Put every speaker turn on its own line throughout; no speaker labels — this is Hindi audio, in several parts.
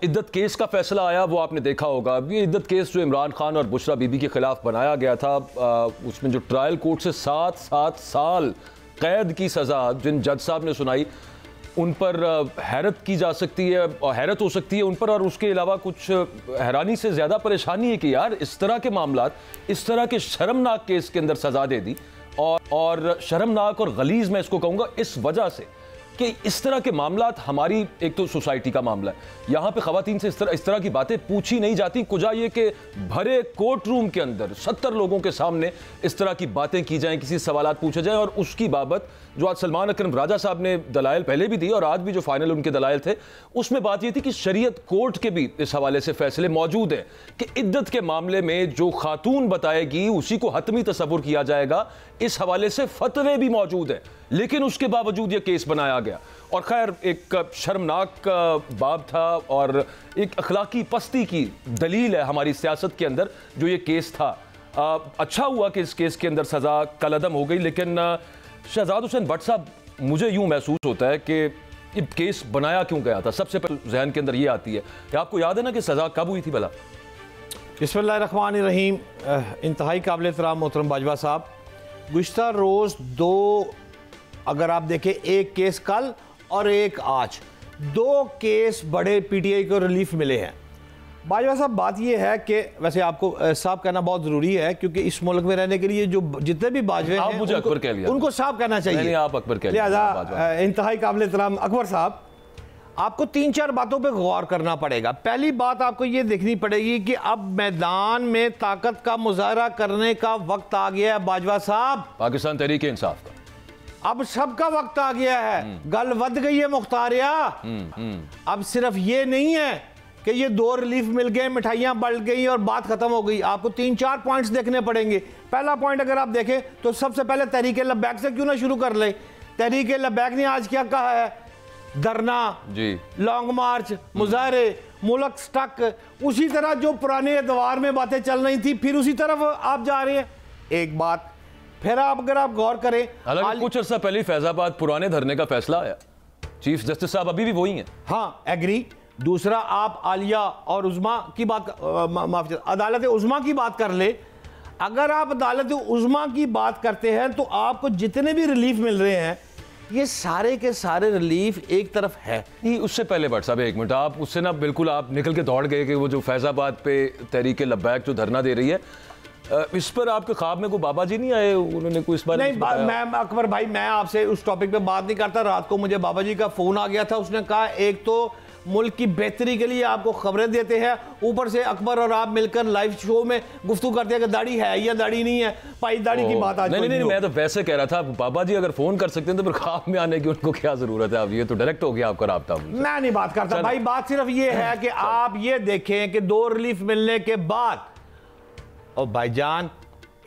इद्दत केस का फैसला आया, वो आपने देखा होगा। ये इद्दत केस जो इमरान खान और बुशरा बीबी के खिलाफ बनाया गया था, उसमें जो ट्रायल कोर्ट से 7 साल कैद की सज़ा जिन जज साहब ने सुनाई, उन पर हैरत की जा सकती है और हैरत हो सकती है उन पर, और उसके अलावा कुछ हैरानी से ज़्यादा परेशानी है कि यार इस तरह के मामलात, इस तरह के शर्मनाक केस के अंदर सज़ा दे दी। और शर्मनाक और गलीज़ मैं इसको कहूँगा इस वजह से कि इस तरह के मामलात हमारी एक तो सोसाइटी का मामला है, यहाँ पे ख़वातीन से इस तरह की बातें पूछी नहीं जाती। कुजा ये कि भरे कोर्ट रूम के अंदर 70 लोगों के सामने इस तरह की बातें की जाएं, किसी सवालात पूछे जाएं, और उसकी बाबत जो आज सलमान अकरम राजा साहब ने दलाइल पहले भी दी और आज भी जो फाइनल उनके दलाइल थे, उसमें बात ये थी कि शरीयत कोर्ट के भी इस हवाले से फैसले मौजूद हैं कि इद्दत के मामले में जो खातून बताएगी उसी को हतमी तसव्वुर किया जाएगा। इस हवाले से फतवे भी मौजूद हैं, लेकिन उसके बावजूद ये केस बनाया गया। और खैर एक शर्मनाक बाब था और एक अखलाकी पस्ती की दलील है हमारी सियासत के अंदर जो ये केस था। अच्छा हुआ कि इस केस के अंदर सज़ा कलअदम हो गई, लेकिन शहजाद हुसैन भट्ट साहब, मुझे यूं महसूस होता है कि ये केस बनाया क्यों गया था। सबसे पहले जहन के अंदर ये आती है कि आपको याद है ना कि सज़ा कब हुई थी भला?
बिस्मिल्लाहिर्रहमानिर्रहीम। इंतहाई काबिल एहतराम मोहतरम बाजवा साहब, गुज़िश्ता रोज़ दो, अगर आप देखें, एक केस कल और एक आज, 2 केस बड़े पीटीआई को रिलीफ मिले हैं। बाजवा साहब, बात यह है कि वैसे आपको साहब कहना बहुत ज़रूरी है, क्योंकि इस मुल्क में रहने के लिए जो जितने भी बाजवे हैं
मुझे अकबर कह लिया, उनको
साहब कहना चाहिए।
नहीं, आप अकबर कह लिया।
लिहाजा इंतहाई काबिल एहतराम अकबर साहब, आपको 3-4 बातों पे गौर करना पड़ेगा। पहली बात आपको ये देखनी पड़ेगी कि अब मैदान में ताकत का मुजाहरा करने का वक्त आ गया है बाजवा साहब,
पाकिस्तान तहरीक इंसाफ का
अब सबका वक्त आ गया है। गल वध गई है मुख्तारिया। अब सिर्फ ये नहीं है कि ये 2 रिलीफ मिल गए, मिठाइयां बढ़ गई और बात खत्म हो गई। आपको 3-4 पॉइंट्स देखने पड़ेंगे। पहला पॉइंट अगर आप देखें तो सबसे पहले तहरीक लब्बैक से क्यों ना शुरू कर ले। तहरीक लब्बैक ने आज क्या कहा है? धरना जी, लॉन्ग मार्च, मुजाहरे, मुल्क स्टक, उसी तरह जो पुराने एतवार में बातें चल रही थी फिर उसी तरफ आप जा रहे हैं। एक बात फिर आप अगर आप गौर करें,
हालांकि कुछ अर्सा पहले फैजाबाद पुराने धरने का फैसला आया, चीफ जस्टिस साहब अभी भी वही हैं।
हाँ, एग्री। दूसरा, आप आलिया और उज़्मा की बात, माफ, अदालत उज़्मा की बात कर ले। अगर आप अदालत उज़्मा की बात करते हैं तो आपको जितने भी रिलीफ मिल रहे हैं, ये सारे के सारे रिलीफ एक तरफ है।
नहीं, उससे पहले भट्ट साहब एक मिनट, आप उससे ना बिल्कुल आप निकल के दौड़ गए कि वो जो फैजाबाद पे तहरीक लब्बैक जो धरना दे रही है, इस पर आपके ख्वाब में कोई बाबा जी नहीं आए? उन्होंने कोई इस बार
नहीं, मैं अकबर भाई, मैं आपसे उस टॉपिक पे बात नहीं करता। रात को मुझे बाबा जी का फोन आ गया था, उसने कहा एक तो मुल्क की बेहतरी के लिए आपको खबरें देते हैं, ऊपर से अकबर और आप मिलकर लाइव शो में गुफ्तगू करते हैं कि दाढ़ी है या दाढ़ी नहीं है। पाई दाढ़ी की बात आज
नहीं, मैं तो वैसे कह रहा था, बाबा जी अगर फोन कर सकते हैं तो फिर ख्वाब में आने की उनको क्या जरूरत है? अब ये तो डायरेक्ट हो गया आपका राब्ता।
मैं नहीं बात करता भाई, बात सिर्फ ये है कि आप ये देखें कि 2 रिलीफ मिलने के बाद, और भाईजान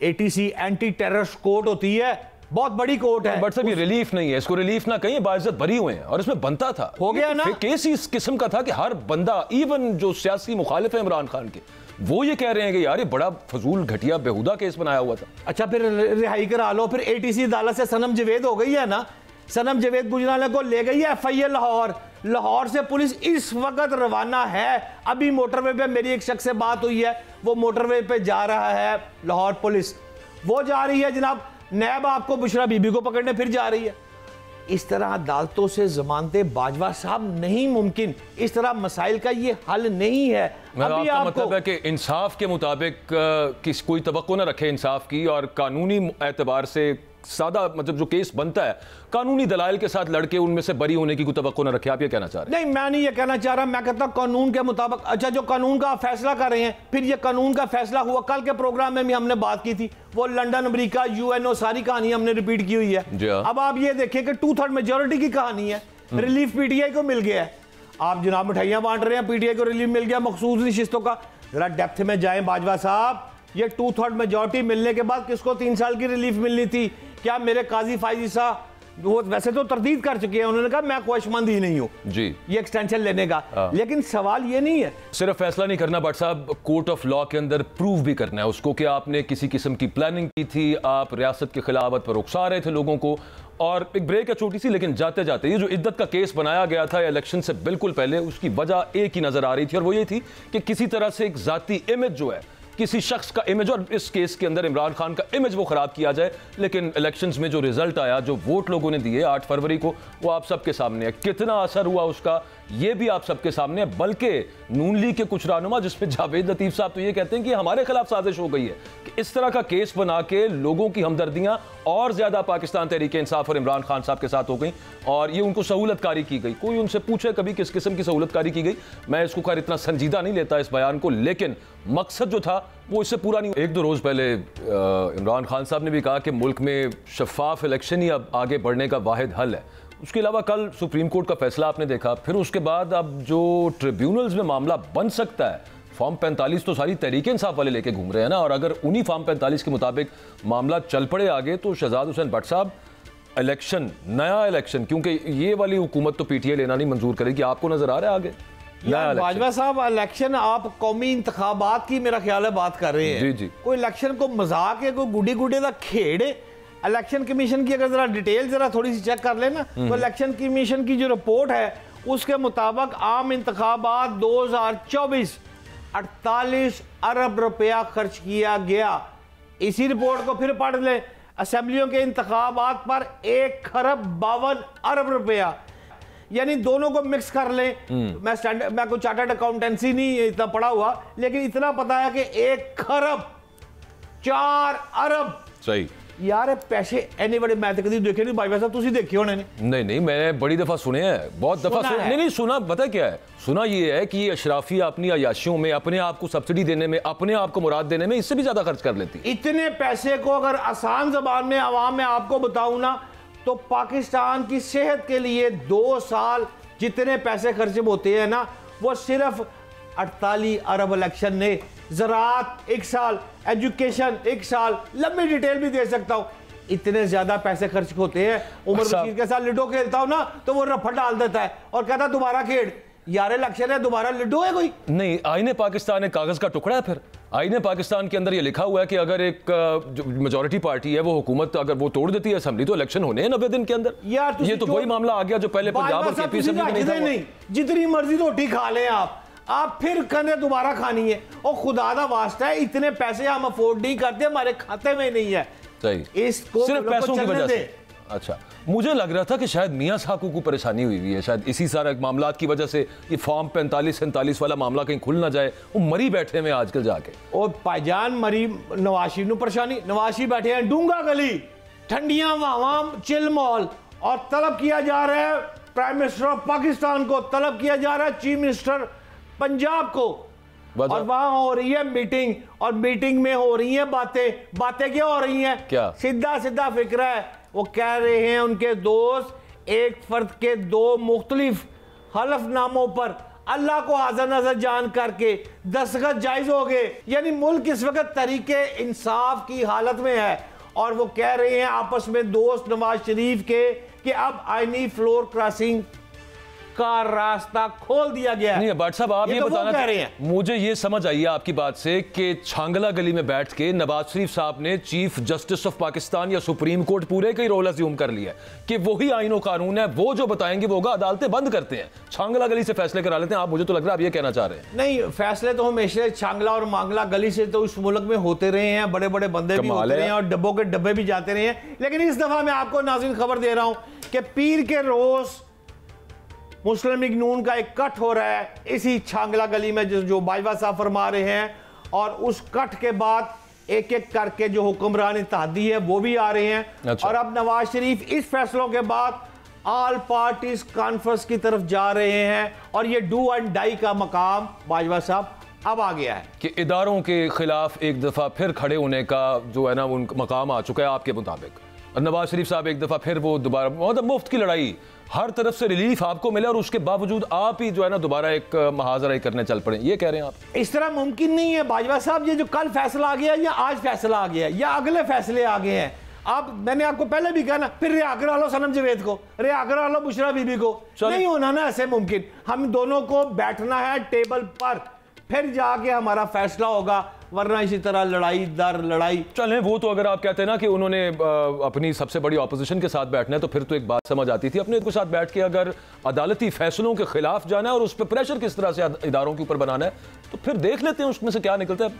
एटीसी एंटी टेररिस्ट कोर्ट होती है, बहुत बड़ी कोर्ट है।
बट साहब ये रिलीफ नहीं है, इसको रिलीफ ना कहीं, बाइज्जत भरी हुए हैं और इसमें बनता था,
हो गया ना।
केस इस किस्म का था कि हर बंदा, इवन जो सियासी मुखालिफ है इमरान खान के, वो ये कह रहे हैं कि यार ये बड़ा फजूल घटिया बेहुदा केस बनाया हुआ था।
अच्छा, फिर रिहाई करा लो। फिर एटीसी अदालत से सनम जवेद हो गई है ना, सनम जवेद गुजराले को ले गई है FIA लाहौर। लाहौर से पुलिस इस वक्त रवाना है। अभी मोटरवे पे मेरी एक शख्स से बात हुई है, वो मोटरवे पे जा रहा है, लाहौर पुलिस वो जा रही है जनाब, नैब आपको बुशरा बीबी को पकड़ने फिर जा रही है। इस तरह अदालतों से जमानते बाजवा साहब नहीं मुमकिन, इस तरह मसाइल का ये हल नहीं है।
अभी आपका मतलब है कि इंसाफ के मुताबिक कोई तवक्को ना रखे इंसाफ की, और कानूनी एतबार से सादा मतलब जो केस बनता है कानूनी दलाइल के साथ लड़के उनमें से बरी होने की कोई तवक्को न रखे। आप ये कहना चाह रहे हैं?
नहीं, मैं नहीं ये कहना चाह रहा, मैं कहता हूं कानून के मुताबिक। अच्छा, जो कानून का फैसला कर रहे हैं, फिर ये कानून का फैसला हुआ, कल के प्रोग्राम में भी हमने बात की थी, वो लंदन, अमेरिका, UNO, सारी कहानी हमने रिपीट की हुई है। अब आप ये देखें कि 2/3 मेजोरिटी की कहानी है। रिलीफ PTI को मिल गया है। आप जनाब मिठाइयां बांट रहे हैं, PTI को रिलीफ मिल गया मखसूस निशिस्तों का। जरा डेप्थ में जाएं बाजवा साहब, ये 2/3 मेजोरिटी मिलने के बाद किसको 3 साल की रिलीफ मिलनी थी? क्या मेरे काजी फाइजी साहब वो वैसे तो तरदीद कर चुके हैं, उन्होंने कहा मैं ख्वाहिशमंद ही नहीं हूं जी ये एक्सटेंशन लेने का, लेकिन सवाल ये नहीं है
सिर्फ फैसला नहीं करना भट्ट साहब, कोर्ट ऑफ लॉ के अंदर प्रूव भी करना है उसको कि आपने किसी किस्म की प्लानिंग की थी, आप रियासत की खिलाफत पर उकसा रहे थे लोगों को, और एक ब्रेक है छोटी सी, लेकिन जाते जाते ये जो इद्दत का केस बनाया गया था इलेक्शन से बिल्कुल पहले, उसकी वजह एक ही नजर आ रही थी और वो ये थी कि किसी तरह से एक जाती इमेज जो है, किसी शख्स का इमेज, और इस केस के अंदर इमरान खान का इमेज वो खराब किया जाए। लेकिन इलेक्शंस में जो रिजल्ट आया, जो वोट लोगों ने दिए 8 फरवरी को, वो आप सबके सामने है। कितना असर हुआ उसका ये भी आप सबके सामने है। बल्कि नून लीग के कुछ रहनुमा, जिसमें जावेद लतीफ साहब तो ये कहते हैं कि हमारे खिलाफ साजिश हो गई है, कि इस तरह का केस बना के लोगों की हमदर्दियां और ज्यादा पाकिस्तान तहरीक इंसाफ और इमरान खान साहब के साथ हो गई और ये उनको सहूलतकारी की गई। कोई उनसे पूछे कभी किस किस्म की सहूलतकारी की गई, मैं इसको खैर इतना संजीदा नहीं लेता इस बयान को, लेकिन मकसद जो था वो इससे पूरा नहीं। 1-2 रोज पहले इमरान खान साहब ने भी कहा कि मुल्क में शफाफ इलेक्शन ही अब आगे बढ़ने का वाहिद हल है। उसके अलावा कल सुप्रीम कोर्ट का फैसला आपने देखा, फिर उसके बाद अब जो ट्रिब्यूनल्स में मामला बन सकता है, फॉर्म 45 तो सारी तहरीक इंसाफ वाले लेके घूम रहे हैं ना, और अगर उन्हीं फॉर्म 45 के मुताबिक मामला चल पड़े आगे तो शहजाद हुसैन भट्ट साहब इलेक्शन, नया इलेक्शन, क्योंकि ये वाली हुकूमत तो पीटीआई लेना नहीं मंजूर करेगी, आपको नजर आ रहा है आगे
बाजवा साहब इलेक्शन? आप कौमी इंतखाबात की मेरा ख्याल है बात कर रहे हैं।
जी जी,
कोई इलेक्शन को मजाक है, कोई गुडी गुडे का खेड़? इलेक्शन कमीशन की अगर जरा डिटेल जरा थोड़ी सी चेक कर लेना तो इलेक्शन कमीशन की जो रिपोर्ट है उसके मुताबिक आम इंतखाबात 2024 48 अरब रुपया खर्च किया गया। इसी रिपोर्ट को फिर पढ़ ले, असेंबलियों के इंतखाबात पर 1 खरब 52 अरब रुपया, यानी दोनों को मिक्स कर लें। मैं कोई चार्टर्ड अकाउंटेंसी नहीं इतना पढ़ा हुआ, लेकिन इतना पता है कि 1 खरब 4 अरब।
सही
यार पैसे एनी बड़े, मैं तो कभी देखे नहीं भाई साहब, तुसी देखे होने?
नहीं नहीं, मैंने बड़ी दफा सुने हैं, बहुत दफा सुने। नहीं सुना, पता क्या है, सुना ये है कि अशराफिया अपनी अयाशियों में, अपने आप को सब्सिडी देने में, अपने आप को मुराद देने में इससे भी ज्यादा खर्च कर लेती।
इतने पैसे को अगर आसान जबान में आवाम में आपको बताऊं ना, तो पाकिस्तान की सेहत के लिए 2 साल जितने पैसे खर्च होते हैं ना, वो सिर्फ 48 अरब इलेक्शन ने, ज़राअत 1 साल, एजुकेशन 1 साल, लंबी डिटेल भी दे सकता हूं, इतने ज्यादा पैसे खर्च होते हैं। उमर बशीर के साथ लूडो खेलता हूं ना तो वो रफड़ डाल देता है और कहता है दोबारा खेल। यार इलेक्शन है, दोबारा लूडो है कोई
नहीं। आईने पाकिस्तान एक कागज का टुकड़ा है। फिर आईने पाकिस्तान के अंदर ये लिखा हुआ है कि अगर एक मेजॉरिटी पार्टी है वो हुकूमत अगर वो तोड़ देती है असेंबली, तो इलेक्शन होने हैं 90 दिन के अंदर।
यार
ये तो वही मामला आ गया जो पहले पंजाब और केपी असेंबली में नहीं था।
जितनी मर्जी रोटी खा लें आप फिर कहने दोबारा खानी है, और खुदा दा वास्ता है इतने पैसे हम अफोर्ड नहीं करते, हमारे खाते में नहीं है।
सही,
इसको
सिर्फ पैसों की वजह से। अच्छा, मुझे लग रहा था कि शायद मियां साहब को परेशानी हुई है, शायद इसी सारे मामला की वजह से ये फॉर्म 45-47 वाला मामला कहीं खुल ना जाए, वो मरी बैठे में आजकल जाके।
और भाईजान मरी नवाशी नु परेशानी, नवाशी बैठे हैं डूंगा गली, ठंडियां वावां चिल मॉल, और तलब किया जा रहा है प्राइम मिनिस्टर ऑफ पाकिस्तान को, तलब किया जा रहा है चीफ मिनिस्टर पंजाब को, और वहां हो रही है मीटिंग, और मीटिंग में हो रही है बातें क्या हो रही हैं?
क्या
सीधा फिक्र है, वो कह रहे हैं उनके दोस्त एक फर्द के 2 मुख्तलिफ हलफनामों पर अल्लाह को हाज़िर नजर जान करके दस्तखत जायज हो गए। यानी मुल्क इस वक्त तरीके इंसाफ की हालत में है, और वो कह रहे हैं आपस में दोस्त नवाज शरीफ के कि अब आईनी फ्लोर क्रॉसिंग का रास्ता खोल दिया गया है।
नहीं भट्ट साहब, आप ये
तो
बताना
कह रहे हैं।
मुझे ये समझ आई है आपकी बात से कि छांगला गली में बैठ के नवाज शरीफ साहब ने चीफ जस्टिस ऑफ पाकिस्तान या सुप्रीम कोर्ट पूरे का ही रोल अज्यूम कर लिया कि वही आईन और कानून है, वो जो बताएंगे वो होगा, अदालतें बंद करते हैं, छांगला गली से फैसले करा लेते हैं। आप, मुझे तो लग रहा है आप ये कहना चाह रहे हैं।
नहीं, फैसले तो हमेशा छांगला और मांगला गली से तो इस मुल्क में होते रहे हैं, बड़े बड़े बंदे भी होते रहे हैं और डब्बों के डब्बे भी जाते रहे हैं। लेकिन इस दफा मैं आपको नाज़रीन खबर दे रहा हूं कि पीर के रोज मुस्लिम लीग नून का एक कट हो रहा है इसी छांगला गली में, जो बाजवा साहब फरमा रहे हैं, और उस कट के बाद एक एक करके जो हुक्मरान इत्तेहादी है वो भी आ रहे हैं।
अच्छा।
और अब नवाज शरीफ इस फैसलों के बाद ऑल पार्टीज कॉन्फ्रेंस की तरफ जा रहे हैं, और ये डू एंड डाई का मकाम बाजवा साहब अब आ गया है
कि इदारों के खिलाफ एक दफा फिर खड़े होने का जो है ना उनका मकाम आ चुका है आपके मुताबिक। और नवाज शरीफ साहब एक दफा फिर वो दोबारा, मतलब मुफ्त की लड़ाई, हर तरफ से रिलीफ आपको मिले, और उसके बावजूद आप ही जो है ना दोबारा एक महाजरा करने चल पड़े, ये कह रहे हैं आप?
इस तरह मुमकिन नहीं है बाजवा साहब। ये जो कल फैसला आ गया, या आज फैसला आ गया, या अगले फैसले आ गए हैं, आप, मैंने आपको पहले भी कहा ना, फिर रिहा करा लो सनम जवेद को, रिहा करा लो बुशरा बीबी को, नहीं होना ना ऐसे मुमकिन। हम दोनों को बैठना है टेबल पर, फिर जाके हमारा फैसला होगा, वरना इसी तरह लड़ाई दर लड़ाई।
चलें, वो तो अगर आप कहते हैं ना कि उन्होंने अपनी सबसे बड़ी ऑपोजिशन के साथ बैठना है, तो फिर तो एक बात समझ आती थी। अपने के साथ बैठ के अगर अदालती फैसलों के खिलाफ जाना है और उस पर प्रेशर किस तरह से इदारों के ऊपर बनाना है, तो फिर देख लेते हैं उसमें से क्या निकलता है।